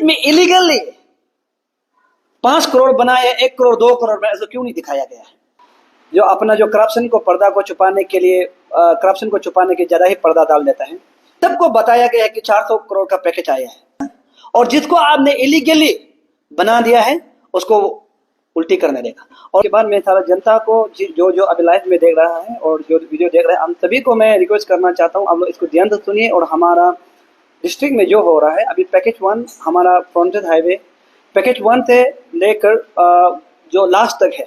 में इलीगली 5 करोड़ बनाया, 1 करोड़ 2 करोड़ में, ऐसा क्यों नहीं दिखाया गया है? जो अपना जो करप्शन को पर्दा को छुपाने के लिए करप्शन को छुपाने के ज्यादा ही पर्दा डाल देता है। सबको बताया गया है कि 400 करोड़ का पैकेज आया है, और जिसको आपने इलीगली बना दिया है उसको उल्टी करने देगा। और के बाद मैं सारा जनता को जो जो अभी लाइव में देख रहा है और जो वीडियो देख रहे हैं, हम सभी को मैं रिक्वेस्ट करना चाहता हूँ, आप लोग इसको ध्यान से सुनिए। और हमारा डिस्ट्रिक्ट में जो हो रहा है अभी पैकेज 1 हमारा फ्रंटेज हाईवे पैकेज 1 से लेकर जो लास्ट तक है,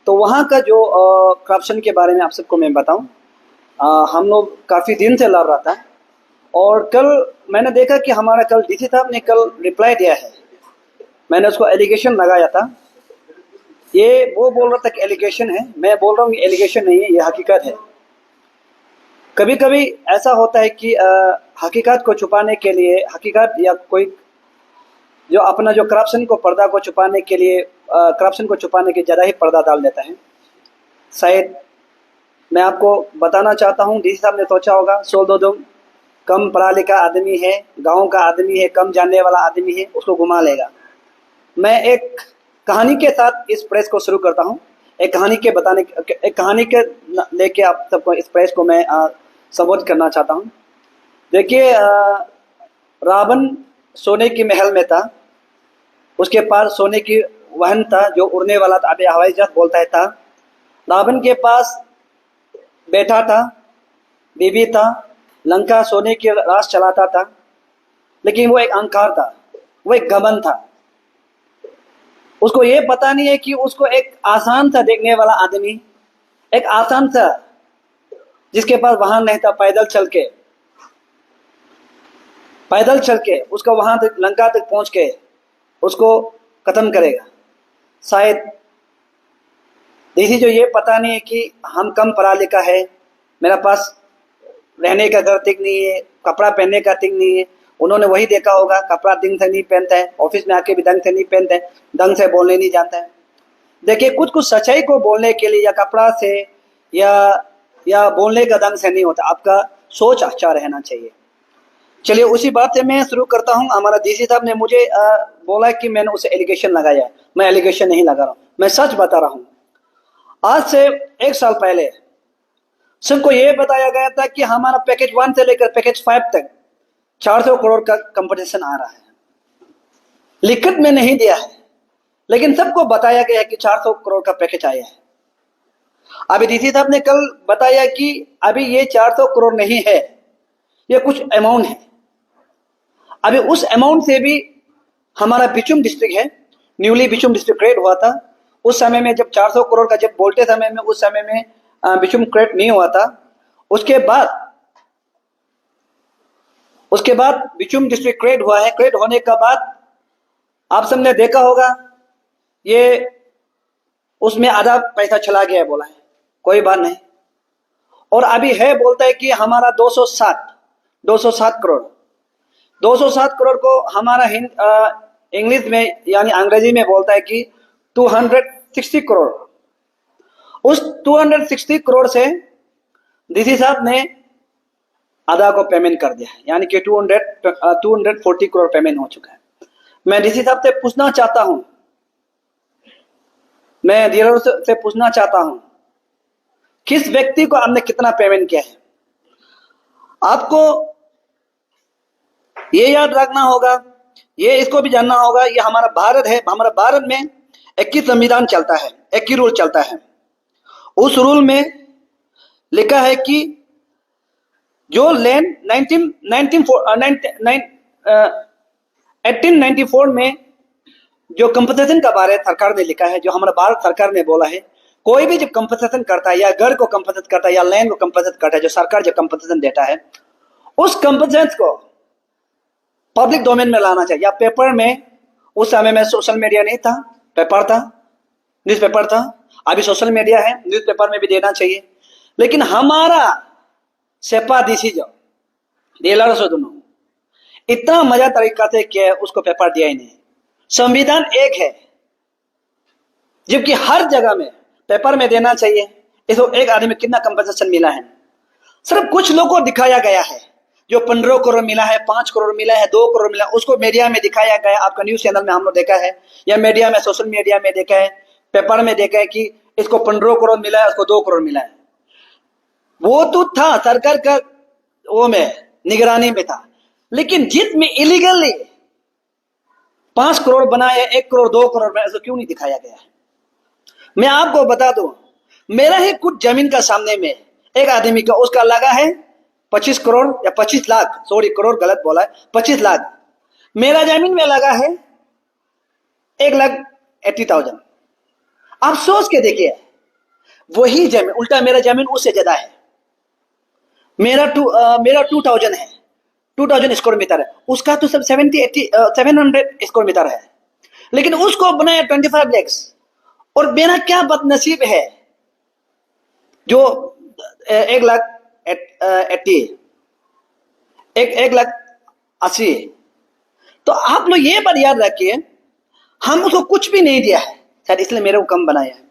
तो वहाँ का जो करप्शन के बारे में आप सबको मैं बताऊँ। हम लोग काफ़ी दिन से लड़ रहा था, और कल मैंने देखा कि हमारा कल डीसी साहब ने कल रिप्लाई दिया है। मैंने उसको एलिगेशन लगाया था, ये वो बोल रहा था कि एलिगेशन है, मैं बोल रहा हूँ ये एलिगेशन नहीं है, ये हकीकत है। कभी कभी ऐसा होता है कि हकीकत को छुपाने के लिए, हकीकत या कोई जो अपना जो करप्शन को पर्दा को छुपाने के लिए करप्शन को छुपाने के ज़्यादा ही पर्दा डाल देता है। शायद मैं आपको बताना चाहता हूँ, डीसी साहब ने सोचा होगा सोल कम पढ़ा लिखा आदमी है, गांव का आदमी है, कम जानने वाला आदमी है, उसको घुमा लेगा। मैं एक कहानी के साथ इस प्रेस को शुरू करता हूँ। एक कहानी के लेके आप सबको इस प्रेस को मैं संबोधित करना चाहता हूँ। देखिए, रावण सोने की महल में था, उसके पास सोने की वाहन था जो उड़ने वाला था, अभी हवाई जहाज बोलता है था। रावण के पास बेटा था, बीवी था, लंका सोने की रास चलाता था, लेकिन वो एक अहंकार था, वो एक घमंड था। उसको ये पता नहीं है कि उसको एक आसान था देखने वाला आदमी, एक आसान था जिसके पास वाहन नहीं था, पैदल चल के उसका वहां तक लंका तक पहुंच के उसको खत्म करेगा। शायद देखिए, जो ये पता नहीं है कि हम कम पढ़ा लिखा है, मेरा पास रहने का घर ठीक नहीं है, कपड़ा पहनने का ठीक नहीं है। उन्होंने वही देखा होगा, कपड़ा ढंग से नहीं पहनता है, ऑफिस में आके भी ढंग से नहीं पहनता है, ढंग से बोलने नहीं जानता है। देखिए, कुछ सच्चाई को बोलने के लिए या कपड़ा से या बोलने का ढंग से नहीं होता, आपका सोच अच्छा रहना चाहिए। चलिए, उसी बात से मैं शुरू करता हूँ। हमारा डीसी साहब ने मुझे बोला कि मैंने उसे एलिगेशन लगाया है। मैं एलिगेशन नहीं लगा रहा हूँ, मैं सच बता रहा हूँ। आज से 1 साल पहले सबको ये बताया गया था कि हमारा पैकेज 1 से लेकर पैकेज 5 तक 400 करोड़ का कंपटीशन आ रहा है। लिखित में नहीं दिया है, लेकिन सबको बताया गया है कि 400 करोड़ का पैकेज आया है। अभी डीसी साहब ने कल बताया कि अभी ये 400 करोड़ नहीं है, ये कुछ अमाउंट है। अभी उस अमाउंट से भी हमारा बिचुम डिस्ट्रिक्ट है, न्यूली बिचुम डिस्ट्रिक्ट क्रिएट हुआ था। उस समय में जब 400 करोड़ का जब बोलते समय में, उस समय में बिचुम क्रिएट नहीं हुआ था। उसके बाद बिचुम डिस्ट्रिक्ट क्रिएट हुआ है। क्रिएट होने का बाद आप सबने देखा होगा, ये उसमें आधा पैसा चला गया बोला है, कोई बात नहीं। और अभी है बोलता है कि हमारा 207 करोड़ 207 करोड़ को हमारा इंग्लिश में यानी अंग्रेजी में बोलता है कि 260 करोड़। उस 260 करोड़ से डीसी साहब ने आधा को पेमेंट कर दिया है, यानी कि 240 करोड़ पेमेंट हो चुका है। मैं डीसी साहब से पूछना चाहता हूं, मैं डीलर से पूछना चाहता हूं, किस व्यक्ति को आपने कितना पेमेंट किया है? आपको ये याद रखना होगा, ये इसको भी जानना होगा, ये हमारा भारत है। हमारा भारत में एक ही संविधान चलता है, एक ही रूल चलता है। उस रूल में लिखा है कि जो लैंड 1894 में जो कंपनसेशन का बारे सरकार ने लिखा है, जो हमारा भारत सरकार ने बोला है, कोई भी जब कंपनसेशन करता है या घर को कंपनसेट करता है या लैंड को कंपनसेट करता है, जो सरकार जो कंपनसेशन देता है, उस कंपनसेशन को पब्लिक डोमेन में लाना चाहिए या पेपर में। उस समय में सोशल मीडिया नहीं था, पेपर था, न्यूज़पेपर था। अभी सोशल मीडिया है, न्यूज़पेपर में भी देना चाहिए। लेकिन हमारा सेपा डीसी जो डीलर से दोनों इतना मजा तरीका से किया है, उसको पेपर दिया ही नहीं। संविधान एक है, जबकि हर जगह में पेपर में देना चाहिए। इसको एक आदमी कितना कंपनसेशन मिला है, सिर्फ कुछ लोगों को दिखाया गया है, जो 15 करोड़ मिला है, 5 करोड़ मिला है, 2 करोड़ मिला है, उसको मीडिया में दिखाया गया। आपका न्यूज चैनल में हम लोग देखा है, या मीडिया में, सोशल मीडिया में देखा है, पेपर में देखा है कि इसको 15 करोड़ मिला है, उसको 2 करोड़ मिला है। वो तो था सरकार का वो में निगरानी में था, लेकिन जित में इलीगली 5 करोड़ बनाए, 1 करोड़ 2 करोड़ में, ऐसा क्यों नहीं दिखाया गया है? मैं आपको बता दूं, मेरा ही कुछ जमीन का सामने में एक आदमी का उसका लगा है 25 करोड़ या 25 लाख, सॉरी करोड़ गलत बोला है, 25 लाख। मेरा जमीन में लगा है 1,80,000। आप सोच के देखिए, वही जमीन उल्टा मेरा जमीन उससे ज्यादा है। मेरा 2000 है, 2000 स्क्वायर मीटर है, उसका तो सब 700 स्क्वायर मीटर है, लेकिन उसको बनाया 25 लाख। और मेरा क्या बदनसीब है जो 1,80,000 तो आप लोग ये बात याद रखिए, हम उसको कुछ भी नहीं दिया है, शायद इसलिए मेरे को कम बनाया है।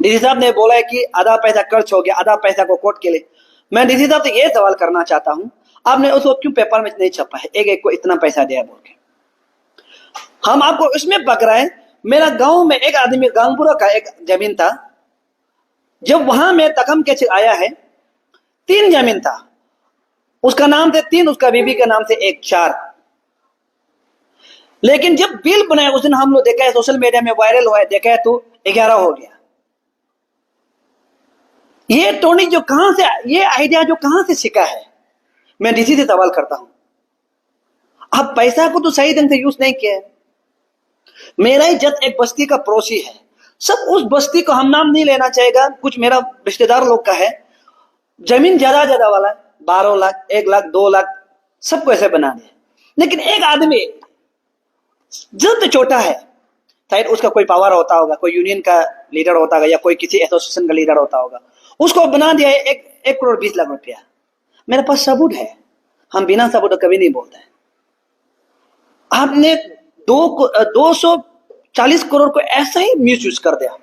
डीसी साहब ने बोला है कि आधा पैसा खर्च हो गया, आधा पैसा को कोर्ट के लिए। मैं डीसी साहब से ये सवाल करना चाहता हूं, आपने उसको क्यों पेपर में नहीं छपा है, एक को इतना पैसा दिया बोल के? हम आपको इसमें पकड़ा है। मेरा गांव में एक आदमी, गांगपुरा का एक जमीन था, जब वहां में तकम के आया है, 3 जमीन था, उसका नाम से 3, उसका बीबी के नाम से 1, 4। लेकिन जब बिल बनाया उस दिन हम लोग देखा है, सोशल मीडिया में वायरल हुआ है, देखा है तो 11 हो गया। ये टोनी जो कहां से, ये आइडिया जो कहां से सीखा है? मैं डीसी से सवाल करता हूं, आप पैसा को तो सही ढंग से यूज नहीं किया है। मेरा ही जब एक बस्ती का पड़ोसी है, सब उस बस्ती को हम नाम नहीं लेना चाहेगा, कुछ मेरा रिश्तेदार लोग का है, जमीन ज्यादा वाला है, 12 लाख, 1 लाख, 2 लाख, सबको ऐसे बना दिया। लेकिन एक आदमी जल्द छोटा है, शायद उसका कोई पावर होता होगा, कोई यूनियन का लीडर होता होगा, या कोई किसी एसोसिएशन का लीडर होता होगा, उसको बना दिया 1 करोड़ 20 लाख रुपया। मेरे पास सबूत है, हम बिना सबूत कभी नहीं बोलते। आपने 240 करोड़ को ऐसा ही मिसयूज कर दिया,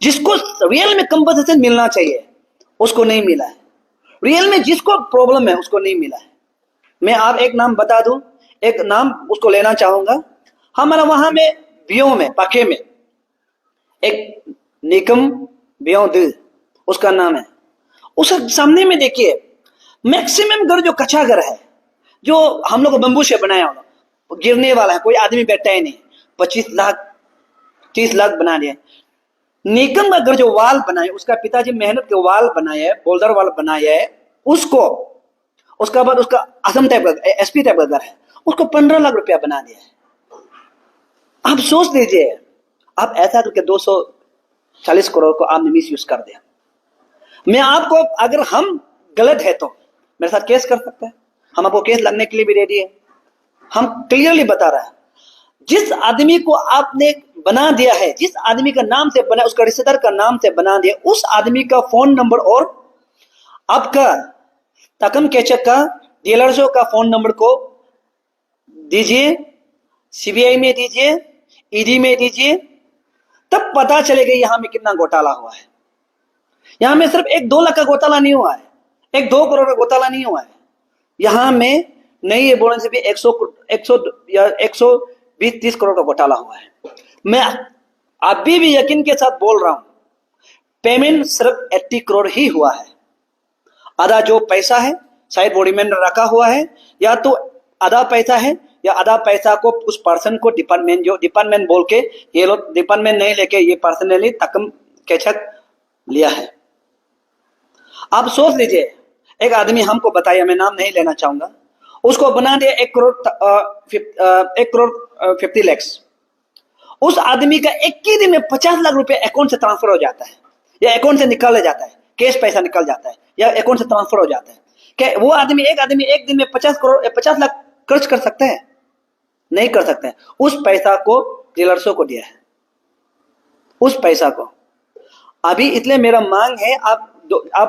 जिसको रियल में कंपनसेशन मिलना चाहिए उसको नहीं मिला है, रियल में जिसको प्रॉब्लम है उसको नहीं मिला है। मैं आप एक नाम बता दूं, एक नाम उसको लेना चाहूंगा। हमारा वहां में बियो में, पाखे में एक निकम बियो दिल उसका नाम है, उस सामने में देखिए मैक्सिमम घर जो कच्चा घर है, जो हम लोग बंबू से बनाया होगा, गिरने वाला है, कोई आदमी बैठा ही नहीं, 25 लाख 30 लाख बना दिया। निकम का घर जो वाल बनाए, उसका पिताजी मेहनत के वाल बनाए है, बोल्डर वाल बनाया है उसको, उसका बाद उसका असम टाइप का, एसपी टाइप का घर है, उसको 15 लाख रुपया बना दिया है। आप सोच लीजिए, आप ऐसा करके 240 करोड़ को आपने मिस यूज कर दिया। मैं आपको, अगर हम गलत है तो मेरे साथ केस कर सकते हैं, हम आपको केस लगने के लिए भी रेडी है। हम क्लियरली बता रहे हैं, जिस आदमी को आपने बना दिया है, जिस आदमी का नाम से बना, उसका रिश्तेदार का नाम से बना दिया, उस आदमी का फोन नंबर और आपका तकम केचक का डीलर्सों का फोन नंबर को दीजिए, सीबीआई में दीजिए, ईडी में दीजिए, तब पता चलेगा यहां में कितना घोटाला हुआ है। यहां में सिर्फ 1-2 लाख का घोटाला नहीं हुआ है, 1-2 करोड़ का घोटाला नहीं हुआ है, यहां में नहीं ये बोलने से भी 120-30 करोड़ का घोटाला हुआ है। मैं अभी भी यकीन के साथ बोल रहा हूं, पेमेंट सिर्फ 80 करोड़ ही हुआ है। आधा जो पैसा है शायद बॉडी में रखा हुआ है, या तो आधा पैसा है, या आधा पैसा को उस पर्सन को डिपार्टमेंट, जो डिपार्टमेंट बोल के, ये लोग डिपार्टमेंट नहीं लेके ये पर्सनली तकम केचक लिया है। आप सोच लीजिए, एक आदमी हमको बताया, मैं नाम नहीं लेना चाहूंगा, उसको बना दिया 1 करोड़ 50 लाख। उस आदमी का एक ही दिन में 50 लाख रुपए अकाउंट से ट्रांसफर हो जाता है, या अकाउंट से निकाल जाता है, कैश पैसा निकल जाता है, या अकाउंट से ट्रांसफर हो जाता है। क्या वो आदमी एक दिन में 50 लाख खर्च कर सकते हैं? नहीं कर सकते हैं। उस पैसा को डीलर्सों को दिया है, उस पैसा को। अभी इसलिए मेरा मांग है, आप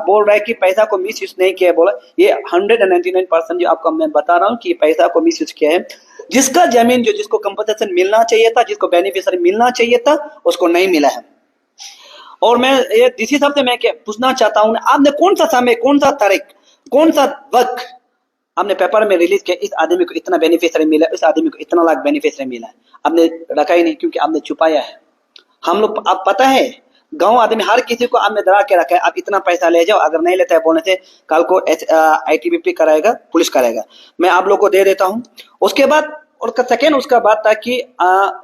बोल रहे हैं कि पैसा को मिस यूज नहीं किया, बोला ये 199% जो आपको मैं बता रहा हूं कि पैसा को मिस यूज किया है। जिसका जमीन, जो जिसको कंपनसेशन मिलना चाहिए था, जिसको बेनिफिशियरी मिलना चाहिए था, उसको नहीं मिला है। और मैं ये डीसी साहब से मैं पूछना चाहता हूं, आपने कौन सा समय, कौन सा तारीख कौन सा वक्त आपने पेपर में रिलीज किया, इस आदमी को इतना बेनिफिशियरी मिला, इस आदमी को इतना लाख बेनिफिशियरी मिला है, आपने रखा ही नहीं क्योंकि आपने छुपाया है। हम लोग, आप पता है गांव आदमी हर किसी को आपने डरा के रखा है, आप इतना पैसा ले जाओ, अगर नहीं लेता है बोलने से कल को ITBP कराएगा, पुलिस कराएगा। मैं आप लोग को दे देता हूं। उसके बाद और सेकेंड उसका बात था कि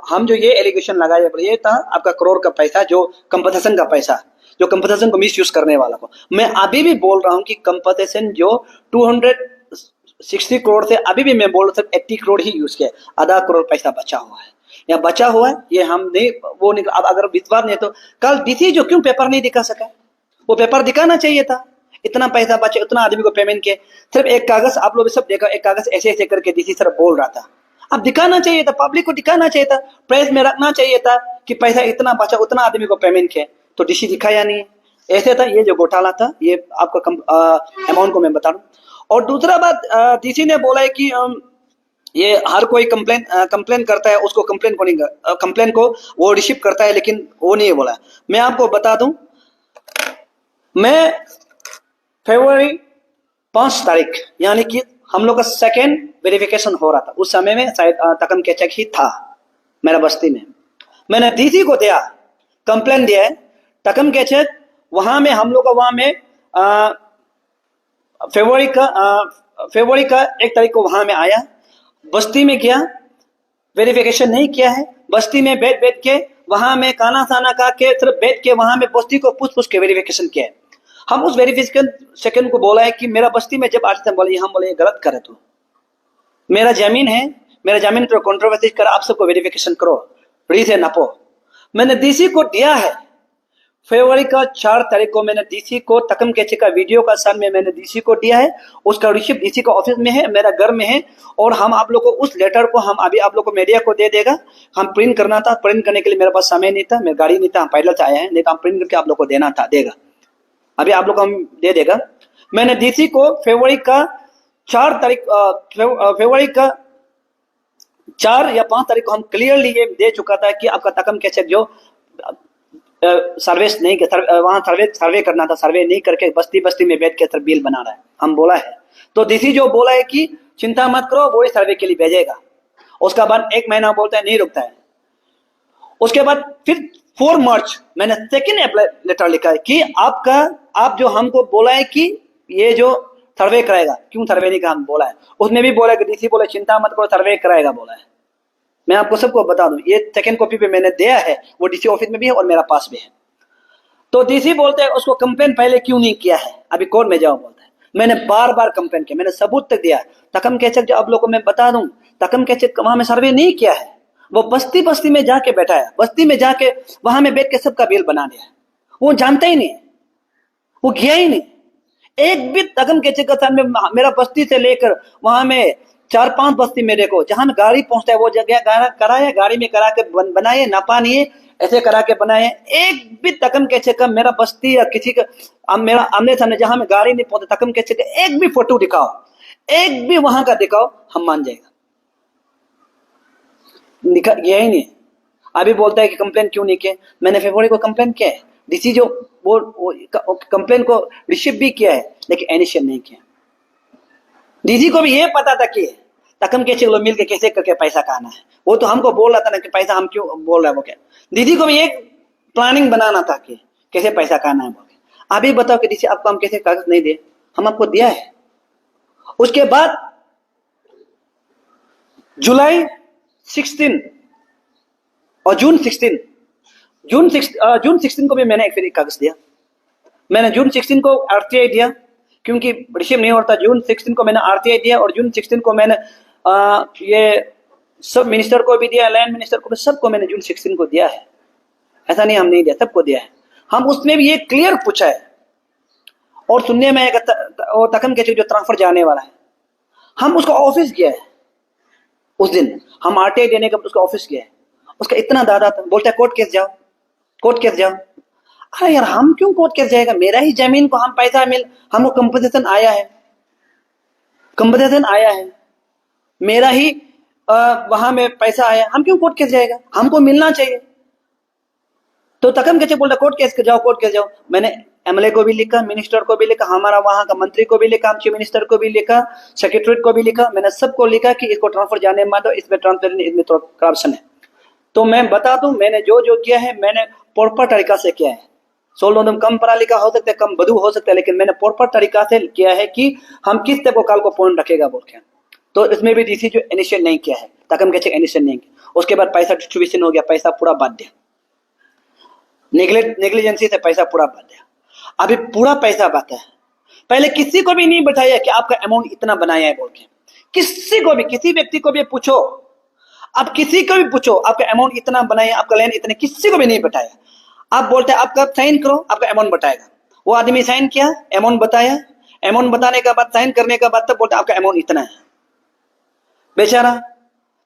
हम जो ये एलिगेशन लगाए, ये था आपका करोड़ का पैसा, जो कंपनसेशन का पैसा, जो कंपनसेशन को मिस यूज करने वाला को। मैं अभी भी बोल रहा हूं कि कंपनसेशन जो 260 करोड़ से, अभी भी मैं बोल रहा हूं 80 करोड़ ही यूज किया, आधा करोड़ पैसा बचा हुआ है या बचा हुआ है, ये हम नहीं वो नहीं। अब अगर विश्वास नहीं तो कल DC जो क्यों पेपर नहीं दिखा सका, वो पेपर दिखाना चाहिए था। इतना पैसा बचे, उतना आदमी को पेमेंट किए, सिर्फ एक कागज, आप लोग सब देखा, एक कागज ऐसे ऐसे करके DC सर बोल रहा था। अब दिखाना चाहिए था, पब्लिक को दिखाना चाहिए था, प्रेस में रखना चाहिए था कि पैसा इतना बचा, उतना आदमी को पेमेंट किया, तो DC दिखाया नहीं। ऐसे था, ये जो घोटाला था, ये आपका अमाउंट को मैं बता दूं। और दूसरा बात, DC ने बोला है कि ये हर कोई कंप्लेन करता है, उसको कंप्लेन को वो रिसीव करता है, लेकिन वो नहीं बोला। मैं आपको बता दूं, मैं फरवरी 5 तारीख यानी कि हम लोग का सेकेंड वेरिफिकेशन हो रहा था, उस समय में शायद तकम केचक ही था मेरा बस्ती में। मैंने DC को दिया, कंप्लेन दिया है तकम केचक, वहां में हम लोग का, वहां में फरवरी का 1 तारीख को वहां में आया, बस्ती में गया, वेरिफिकेशन नहीं किया है, बस्ती में बैठ के वहां में खाना साना खा के सिर्फ बैठ के वहां में बस्ती को पूछ के वेरिफिकेशन किया है। हम उस वेरिफिकेशन सेकंड को बोला है कि मेरा बस्ती में जब आते थे, बोले हम बोले गलत करे, तो मेरा जमीन है, मेरा जमीन पर कंट्रोवर्सी कर, आप सबको वेरिफिकेशन करो, री से नापो। मैंने DC को दिया है, फरवरी का 4 तारीख को मैंने DC को तकम केचे का वीडियो का सन में मैंने DC को दिया है, उसका रिसिप्ट DC का ऑफिस में है, मेरा घर में है। और हम आप लोग को उस लेटर को हम अभी आप लोग को मीडिया को दे देगा। हम प्रिंट करना था, प्रिंट करने के लिए मेरे पास समय नहीं था, मेरी गाड़ी नहीं था, हम पैदल से आए हैं, नहीं तो हम प्रिंट करके आप लोग को देना था, देगा अभी आप लोग को हम दे देगा। मैंने DC को फरवरी का 4 तारीख, फरवरी का 4 या 5 तारीख को हम क्लियरली ये दे चुका था कि आपका तकम केचक जो सर्विस नहीं, वहां सर्वे करना था, सर्वे नहीं करके बस्ती बस्ती में बैठ के सर बिल बना रहा है, हम बोला है। तो DC जो बोला है कि चिंता मत करो, वो सर्वे के लिए भेजेगा। उसका बाद 1 महीना बोलता है, नहीं रुकता है। उसके बाद फिर 4 मार्च मैंने सेकेंड लेटर लिखा है कि आप जो हमको बोला है कि ये जो सर्वे कराएगा, क्यों सर्वे नहीं कहा, हम बोला है। उसने भी बोला कि DC बोला चिंता मत करो, सर्वे कराएगा बोला है। मैं आपको सबको बता दूं, ये सेकंड कॉपी पे मैंने दिया है, वो DC ऑफिस में भी है और मेरा पास भी है। तो DC बोलते हैं उसको कंप्लेन पहले क्यों नहीं किया है, अभी कोर्ट में जाओ बोलता है। मैंने बार बार कंप्लेन किया, मैंने सबूत तक दिया। तकम केचक जो आप लोगों को मैं बता दूं, तकम केचक वहां में सर्वे नहीं किया है, वो बस्ती बस्ती में जाके बैठा है, बस्ती में जाके वहां में बैठ के सबका बिल बना दिया है। वो जानता ही नहीं, वो गया ही नहीं। एक भी तकम केचक का में मेरा बस्ती से लेकर वहां में 4-5 बस्ती में देखो, जहां में गाड़ी पहुंचता है वो जगह कराए, गाड़ी में करा के बनाए, नापा नहीं ऐसे करा के बनाए। एक भी तकम केचक का मेरा बस्ती या किसी का मेरा आमने सामने जहां में गाड़ी नहीं पहुंचता, तकम केचक का एक भी फोटो दिखाओ, एक भी वहां का दिखाओ, हम मान जाएगा। गया ही नहीं। अभी बोलता है कि कंप्लेन क्यों नहीं किया। मैंने फरवरी को कंप्लेन किया है, DC जो वो कंप्लेन को रिसीव भी किया है, लेकिन इनिशियल नहीं किया। DC को भी ये पता था कि तकम केचक लोग मिलकर कैसे करके पैसा खाना है, वो तो हमको बोल रहा था ना कि पैसा हम क्यों बोल रहे हैं, वो क्या DC को भी एक प्लानिंग बनाना था कि कैसे पैसा खाना है बोल के। अभी बताओ कि DC आपको हम कैसे कागज नहीं दे, हम आपको दिया है। उसके बाद जुलाई 16 और जून 16 को भी मैंने एक फिर कागज दिया। मैंने जून 16 को RTI दिया, क्योंकि रिसीव नहीं होता। जून 16 को मैंने RTI दिया और जून 16 को मैंने ये सब मिनिस्टर को भी दिया, लैंड मिनिस्टर को भी, सबको मैंने जून 16 को दिया है। ऐसा नहीं हम नहीं दिया, सबको दिया है। हम उसमें भी ये क्लियर पूछा है। और सुनने में आएगा तकम केचक जो ट्रांसफर जाने वाला है, हम उसका ऑफिस गया है। उस दिन हम RTI देने का उसका ऑफिस गया है। उसका इतना दादा था, बोलता है कोर्ट केस जाओ, कोर्ट केस जाओ। अरे यार हम क्यों कोर्ट केस जाएगा, मेरा ही जमीन को हम पैसा हमको कंपनसेशन आया है, कंपनसेशन आया है, मेरा ही वहां में पैसा आया, हम क्यों कोर्ट केस जाएगा, हमको मिलना चाहिए। तो तकम केचक बोलता कोर्ट केस जाओ, कोर्ट केस जाओ। मैंने एमएलए को भी लिखा, मिनिस्टर को भी लिखा, हमारा वहां का मंत्री को भी लिखा, चीफ मिनिस्टर को भी लिखा, सेक्रेटरीट को भी लिखा, मैंने सबको लिखा कि इसको ट्रांसफर जाने मत दो, इसमें ट्रांसफर नहीं, इसमें तो करप्शन है। तो मैं बता दूं, मैंने जो जो किया है मैंने प्रॉपर तरीका से किया है। सोलह कम पढ़ा लिखा हो सकता है, कम बधू हो सकता है, लेकिन मैंने प्रॉपर तरीका से किया है कि हम किस तरह को काल को पॉइंट रखेगा बोल के। तो इसमें भी डीसी जो इनिशियल नहीं किया है, तकम के चेक इनिशियल नहीं किया, उसके बाद पैसा डिस्ट्रीब्यूशन हो गया, पैसा पूरा बाध्य, नेग्लिजेंसी से पैसा पूरा बाध्य। अभी पूरा पैसा बात है, पहले किसी को भी नहीं बताया कि आपका अमाउंट इतना बनाया है बोल के, किसी को भी, किसी व्यक्ति को भी पूछो, आप किसी को भी पूछो आपका अमाउंट इतना बनाया, आपका लैंड इतने, किसी को भी नहीं बताया। आप बोलते हैं आपका साइन करो, आपका अमाउंट बताएगा, वो आदमी साइन किया, अमाउंट बताया, अमाउंट बताने के बाद साइन करने के बाद तब बोलते आपका अमाउंट इतना है, बेचारा।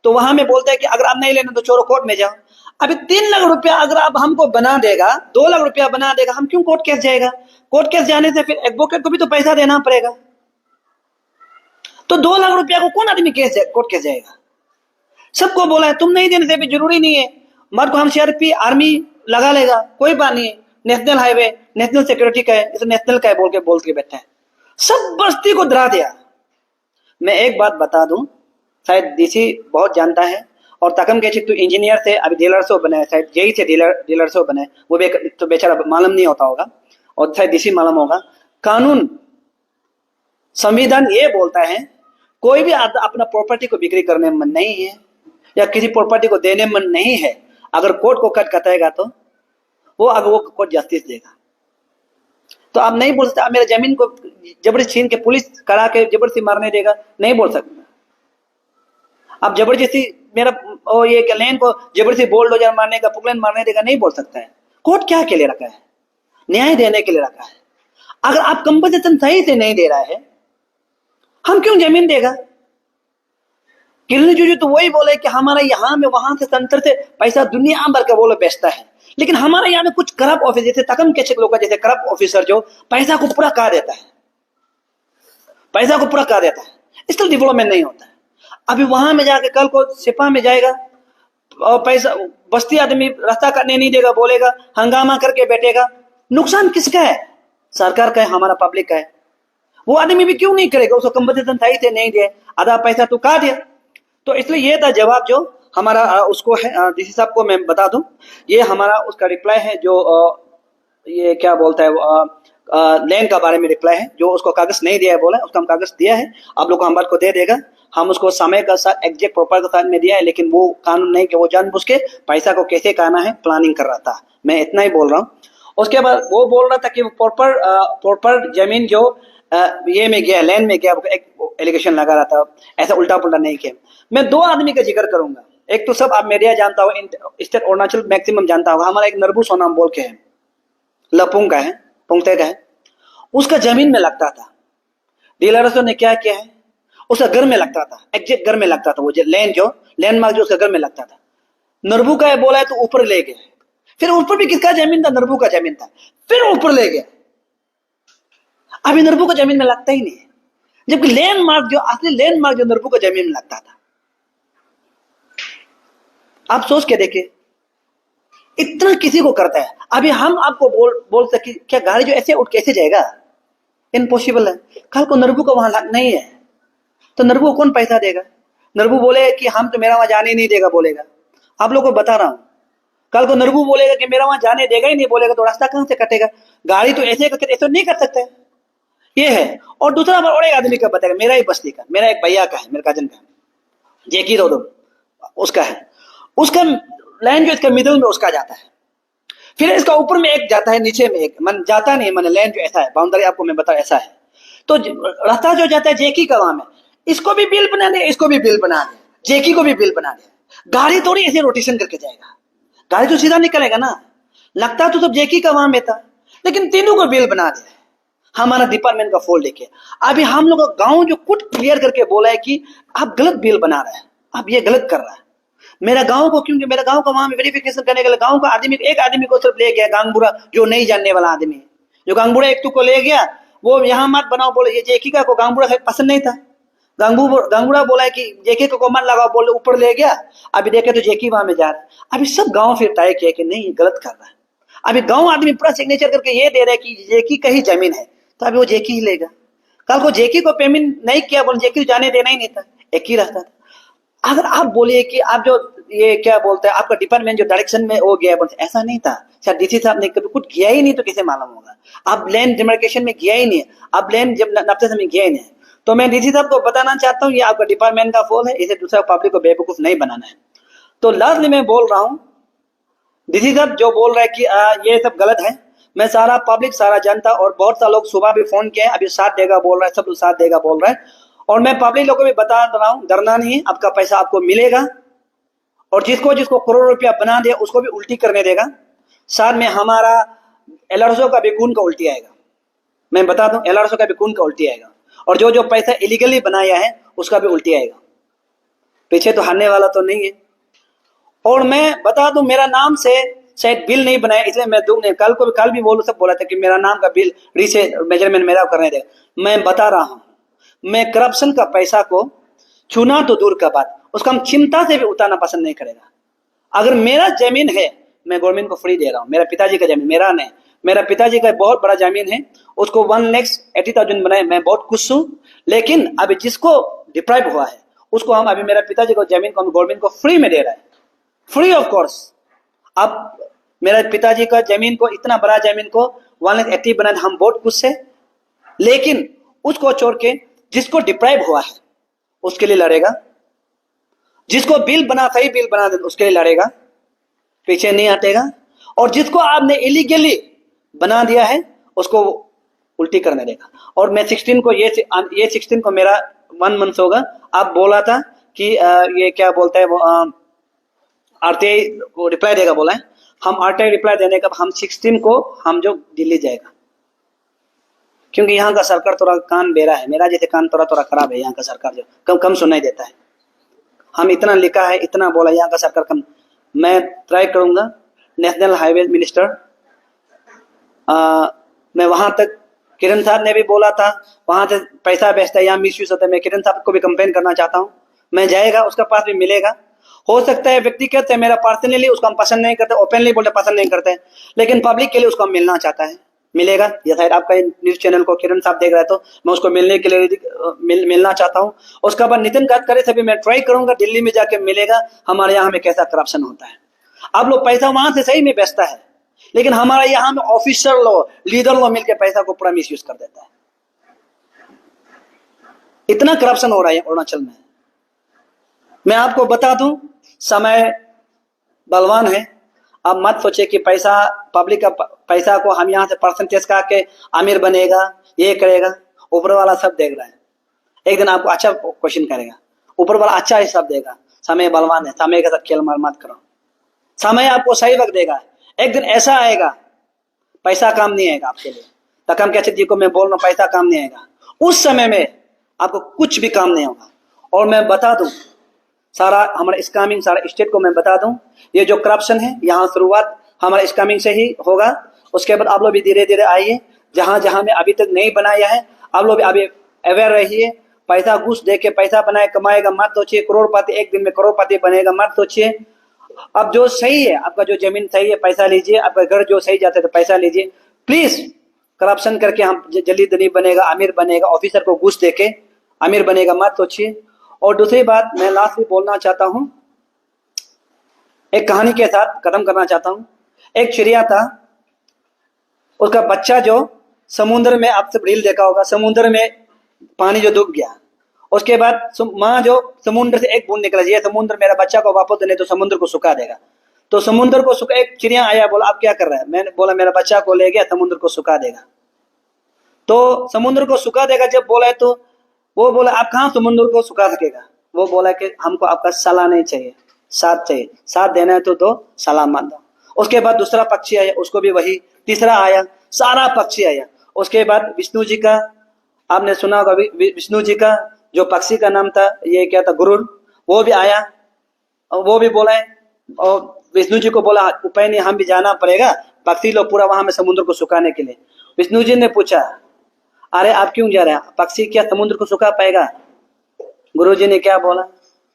तो वहां में बोलते हैं कि अगर आप नहीं लेना तो छोड़ो, कोर्ट में जाओ। अभी 3 लाख रुपया अगर आप हमको बना देगा, 2 लाख रुपया बना देगा, हम क्यों कोर्ट केस जाएगा? कोर्ट केस जाने से फिर एडवोकेट को भी तो पैसा देना पड़ेगा। तो 2 लाख रुपया को कौन आदमी कोर्ट केस जाएगा? सबको बोला है तुम नहीं देने से भी जरूरी नहीं है, मर्द को हम सीआरपी आर्मी लगा लेगा, कोई बात नहीं है, नेशनल हाईवे नेशनल सिक्योरिटी का है, इसे नेशनल का है बोल के बैठे हैं, सब बस्ती को डरा दिया। मैं एक बात बता दूं, शायद डीसी बहुत जानता है, और तकम के तो इंजीनियर से अभी डीलर से बने, शायद यही से डीलर से बने, वो भी तो बेचारा मालूम नहीं होता होगा, और शायद डीसी मालूम होगा। कानून संविधान ये बोलता है कोई भी अपना प्रॉपर्टी को बिक्री करने में मन नहीं है या किसी प्रॉपर्टी को देने में मन नहीं है, अगर कोर्ट को कट कटाएगा तो वो कोर्ट जस्टिस देगा। तो आप नहीं बोल सकते आप मेरे जमीन को जबरदस्ती छीन के पुलिस करा के जबरदस्ती मारने देगा, नहीं बोल सकते। आप जबरदस्ती मेरा ये लैंड को जबरदस्ती बोल्डोजर मारने का, पुकलैंड मारने देगा, नहीं बोल सकता है। कोर्ट क्या के लिए रखा है? न्याय देने के लिए रखा है। अगर आप कंपनसेशन सही से नहीं दे रहा है, हम क्यों जमीन देगा? किरण जी तो वही बोले कि हमारा यहाँ में वहां से तंत्र से पैसा दुनिया भर का बोलो बेचता है, लेकिन हमारे यहाँ में कुछ करप्ट ऑफिसर जैसे तकम के लोग जैसे करप्ट ऑफिसर जो पैसा को पूरा खा देता है, पैसा को पूरा खा देता है, इसलिए डेवलपमेंट नहीं होता है। अभी वहां में जाके कल को सिपा में जाएगा और पैसा बस्ती आदमी रास्ता करने नहीं देगा, बोलेगा, हंगामा करके बैठेगा, नुकसान किसका है? सरकार का है, हमारा पब्लिक का है। वो आदमी भी क्यों नहीं करेगा? उसको कंपनसेशन सही से नहीं दे, आधा पैसा तो काट दिया। तो इसलिए ये था जवाब जो हमारा उसको है, डीसी साहब को मैं बता दूं, ये हमारा उसका रिप्लाई है जो ये क्या बोलता है लैंड का बारे में रिप्लाई है, जो उसको कागज नहीं दिया है बोला, उसका हम कागज दिया है, आप लोग को हम बात को दे देगा। हम उसको समय का साथ एग्जैक्ट प्रॉपर का साथ में दिया है, लेकिन वो कानून नहीं कि वो जानबूझ के पैसा को कैसे खाना है प्लानिंग कर रहा था। मैं इतना ही बोल रहा हूँ। उसके बाद वो बोल रहा था कि प्रॉपर जमीन जो ये में गया, लैंड में गया, एक एलिगेशन लगा रहा था, ऐसा उल्टा पुल्टा नहीं किया। मैं 2 आदमी का जिक्र करूंगा। एक तो सब आप मीडिया जानता हो, स्टेट अरुणाचल मैक्सिमम जानता होगा, हमारा एक नरबू सोनाम बोल के है, लपुंग का है, पुंगते का है, उसका जमीन में लगता था। डीलर्सों ने क्या किया है, उसका घर में लगता था, एग्जैक्ट घर में लगता था, वो लैंड जो लैंडमार्क जो उसका घर में लगता था। नरबू का है बोला है तो ऊपर ले गए, फिर ऊपर भी किसका जमीन था? नरबू का जमीन था, फिर ऊपर ले गया। अभी नरबू का जमीन में लगता ही नहीं है, जबकि लैंडमार्क जो असली लैंडमार्क जो नरबू का जमीन में लगता था। आप सोच के देखिए, इतना किसी को करता है। अभी हम आपको बोल सके क्या गाड़ी जो ऐसे उठ कैसे जाएगा? इम्पॉसिबल है। कल को नरबू का वहां नहीं है तो नरबू को कौन पैसा देगा? नरबू बोले कि हम तो मेरा वहां जाने नहीं देगा, बोलेगा। आप लोगों को बता रहा हूं, कल को नरबू बोलेगा कि मेरा वहां जाने देगा ही नहीं, बोलेगा, तो रास्ता कहां से कटेगा? गाड़ी तो ऐसे ऐसे नहीं कर सकते, ये है। और दूसरा बार और एक आदमी का बताएगा, मेरा ही बस्ती का, मेरा एक भैया का है, मेरे कजन का, जेकी दो उसका है, उसका लैंड जो इसका मिडिल में उसका जाता है, फिर इसका ऊपर में एक जाता है, नीचे में एक मन जाता नहीं, मन लैंड जो ऐसा है, बाउंड्री आपको मैं बता ऐसा है। तो रास्ता जो जाता है जेकी का, वहां में इसको भी बिल बना दे, इसको भी बिल बना दे, जेकी को भी बिल बना दे। गाड़ी थोड़ी ऐसे रोटेशन करके जाएगा, गाड़ी तो सीधा निकलेगा ना। लगता तो सब जेकी का वहां में था, लेकिन तीनों को बिल बना दे, हमारा डिपार्टमेंट का फोल्ड लेके। अभी हम लोग गांव जो कुछ क्लियर करके बोला है कि आप गलत बिल बना रहे हैं, आप ये गलत कर रहा है मेरा गांव को, क्योंकि मेरा गांव का वहां में वेरिफिकेशन करने के लिए गांव का आदमी, एक आदमी को सिर्फ ले गया, गांगबुरा, जो नहीं जानने वाला आदमी, जो गांगबुरा एक को ले गया, वो यहाँ मत बनाओ बोले, ये जेकी का को गांगबुरा पसंद नहीं था। गांगुड़ा बोला है कि जेके को मत लगाओ, बोले ऊपर ले गया। अभी देखे तो जेकी वहां में जा रहा है। अभी सब गांव फिर तय किया कि नहीं, ये गलत कर रहा है। अभी गांव आदमी पूरा सिग्नेचर करके ये दे रहे कि जेकी का ही जमीन है, तो अभी वो जेकी ही लेगा। कल को जेकी को पेमेंट नहीं किया, बोल जेकी जाने देना ही नहीं था, एक ही रहता था। अगर आप बोलिए कि आप जो ये क्या बोलते हैं आपका डिपार्टमेंट जो डायरेक्शन में हो गया, बोलते ऐसा नहीं था, शायद डीसी साहब ने कभी कुछ किया ही नहीं तो कैसे मालूम होगा। आप लैंड डिमार्केशन में गया ही नहीं, आप लैंड जब नपते समय गया ही नहीं। तो मैं डीसी साहब को बताना चाहता हूँ ये आपका डिपार्टमेंट का फॉल है, इसे दूसरा पब्लिक को बेवकूफ नहीं बनाना है। तो लास्टली मैं बोल रहा हूँ, डीसी साहब जो बोल रहा है कि ये सब गलत है, मैं सारा पब्लिक, सारा जनता और बहुत सारे लोग सुबह भी फोन किए, अभी साथ देगा बोल रहा है, सब साथ देगा बोल रहा है। और मैं पब्लिक लोगों को भी बता रहा हूँ, डरना नहीं है, आपका पैसा आपको मिलेगा। और जिसको जिसको करोड़ रुपया बना दिया उसको भी उल्टी करने देगा। साथ में हमारा एलआरएसओ का भी खून का उल्टी आएगा, मैं बता दूं, एलआरएसओ का भी खून का उल्टी आएगा। और जो जो पैसा इलीगली बनाया है उसका भी उल्टी आएगा। पीछे तो हारने वाला तो नहीं है। और मैं बता दूं, मेरा नाम से शायद बिल नहीं बनाया, इसलिए मैं दूं नहीं। कल भी बोलो, सब बोला था कि मेरा नाम का बिल रीसे मेजरमेंट मेरा करने दे। मैं बता रहा हूं, मैं करप्शन का पैसा को छूना तो दूर का बात, उसका हम चिंता से भी उतारना पसंद नहीं करेगा। अगर मेरा जमीन है, मैं गवर्नमेंट को फ्री दे रहा हूँ, मेरा पिताजी का जमीन, मेरा नहीं, मेरा पिताजी का बहुत बड़ा जमीन है, उसको 1,80,000 बनाए, मैं बहुत खुश हूँ। लेकिन अभी जिसको डिप्राइव हुआ है उसको हम अभी, मेरा पिताजी को जमीन को हम गवर्नमेंट को फ्री में दे रहा है, फ्री ऑफ कोर्स। अब मेरा पिताजी का जमीन को, इतना बड़ा जमीन को 1,80,000 बनाए, हम बहुत खुश है। लेकिन उसको छोड़ के जिसको डिप्राइव हुआ है उसके लिए लड़ेगा, जिसको बिल बना, सही बिल बना दे उसके लिए लड़ेगा, पीछे नहीं हटेगा। और जिसको आपने इलीगली बना दिया है उसको उल्टी करने देगा। और मैं 16 को ये 16 को मेरा 1 मंथ होगा। आप बोला था कि ये क्या बोलता है वो आरटीआई को रिप्लाई देगा बोला है, हम आरटीआई रिप्लाई देने का हम 16 को हम जो दिल्ली जाएगा, क्योंकि यहाँ का सरकार थोड़ा कान बेरा है, मेरा जैसे कान थोड़ा थोड़ा खराब है। यहाँ का सरकार जो कम कम सुनाई देता है, हम इतना लिखा है, इतना बोला, यहाँ का सरकार कम। मैं ट्राई करूंगा नेशनल हाईवे मिनिस्टर, मैं वहां तक, किरण साहब ने भी बोला था वहां से पैसा बेचता है, यहाँ मिस यूज होता है, मैं किरण साहब को भी कंप्लेन करना चाहता हूँ। मैं जाएगा, उसका पास भी मिलेगा। हो सकता है व्यक्ति कहते हैं मेरा पर्सनली उसको हम पसंद नहीं करते, ओपनली बोलते पसंद नहीं करते, लेकिन पब्लिक के लिए उसको हम मिलना चाहता है, मिलेगा। या शायद आपका न्यूज चैनल को किरण साहब देख रहे हैं तो मैं उसको मिलने के लिए मिलना चाहता हूँ। उसके बाद नितिन गडकरी से भी मैं ट्राई करूंगा, दिल्ली में जाके मिलेगा, हमारे यहाँ में कैसा करप्शन होता है। आप लोग पैसा वहां से सही में बेचता है, लेकिन हमारे यहाँ में ऑफिसर लोग, लीडर लोग मिलकर पैसा को पूरा मिसयूज कर देता है। इतना करप्शन हो रहा है अरुणाचल में। मैं आपको बता दूं, समय बलवान है। अब मत सोचे कि पैसा, पब्लिक का पैसा को हम यहाँ से परसेंटेज का के अमीर बनेगा, ये करेगा। ऊपर वाला सब देख रहा है, एक दिन आपको अच्छा क्वेश्चन करेगा, ऊपर वाला अच्छा हिसाब देगा। समय बलवान है, समय के साथ खेल मत करो, समय आपको सही वक्त देगा। एक दिन ऐसा आएगा पैसा काम नहीं आएगा आपके लिए। तकम कैसे जी को मैं बोल रहा हूँ पैसा काम नहीं आएगा, उस समय में आपको कुछ भी काम नहीं होगा। और मैं बता दूं, सारा हमारा स्कैमिंग, सारा स्टेट को मैं बता दूं, ये जो करप्शन है यहाँ शुरुआत हमारा स्कैमिंग से ही होगा। उसके बाद आप लोग भी धीरे धीरे आइए, जहां जहां में अभी तक नहीं बनाया है आप लोग अभी अवेयर रहिए। पैसा घूस दे के पैसा बनाए कमाएगा मत सोचिए, करोड़पति एक दिन में करोड़पति बनेगा मत सोचिए। अब जो सही है, आपका जो जमीन सही है पैसा लीजिए, आपका घर जो सही जाता है तो पैसा लीजिए। प्लीज करप्शन करके हम जल्दी नहीं बनेगा, अमीर बनेगा, ऑफिसर को घूस देके अमीर बनेगा मत सोचिए। और दूसरी बात मैं लास्ट में बोलना चाहता हूं, एक कहानी के साथ खत्म करना चाहता हूं। एक चिड़िया था, उसका बच्चा जो समुद्र में, आपसे रील देखा होगा, समुद्र में पानी जो डूब गया, उसके बाद माँ जो समुद्र से एक बूंद निकला, ये समुद्र मेरा बच्चा को वापस देने तो समुद्र को सुखा देगा। तो समुद्र को सुखा, एक चिड़िया आया, बोला आप क्या कर रहा है? मैंने बोला मेरा बच्चा को ले गया, समुद्र को सुखा देगा। तो समुद्र को सुखा देगा जब बोला है, तो वो बोला आप कहाँ समुद्र को सुखा सकेगा? वो बोला कि हमको आपका सलाह नहीं चाहिए, साथ चाहिए, साथ देना है तो दो, सलाह मत दो। उसके बाद दूसरा पक्षी आया, उसको भी वही, तीसरा आया, सारा पक्षी आया। उसके बाद विष्णु जी का, आपने सुना होगा विष्णु जी का जो पक्षी का नाम था, ये क्या था, गुरुड़, वो भी आया, वो भी बोला है। और विष्णु जी को बोला उपाय नहीं, हम भी जाना पड़ेगा, पक्षी लोग पूरा वहां में समुद्र को सुखाने के लिए। विष्णु जी ने पूछा अरे आप क्यों जा रहे हैं, पक्षी क्या समुद्र को सुखा पाएगा? गुरु जी ने क्या बोला,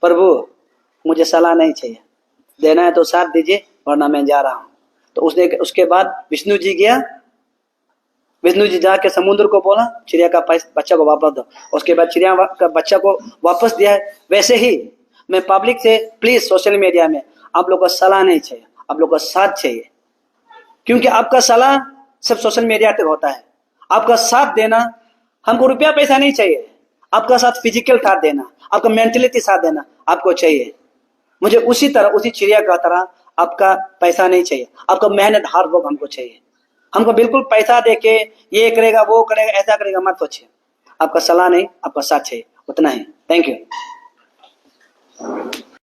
प्रभु मुझे सलाह नहीं चाहिए, देना है तो साथ दीजिए वरना मैं जा रहा हूं। तो उसने उसके बाद विष्णु जी गया, विष्णु जी जाके समुद्र को बोला चिड़िया का बच्चा को वापस दो, उसके बाद चिड़िया का बच्चा को वापस दिया है। वैसे ही मैं पब्लिक से प्लीज सोशल मीडिया में आप लोग को सलाह नहीं चाहिए, आप लोग को साथ चाहिए, क्योंकि आपका सलाह सब सोशल मीडिया तक होता है। आपका साथ देना, हमको रुपया पैसा नहीं चाहिए, आपका साथ फिजिकल साथ देना, आपका मेंटलिटी साथ देना आपको चाहिए। मुझे उसी तरह, उसी चिड़िया का तरह आपका पैसा नहीं चाहिए, आपका मेहनत हार्ड वर्क हमको चाहिए। हमको बिल्कुल पैसा देके ये करेगा वो करेगा ऐसा करेगा मत सोचिए, आपका सलाह नहीं आपका साथ चाहिए, उतना ही। Thank you.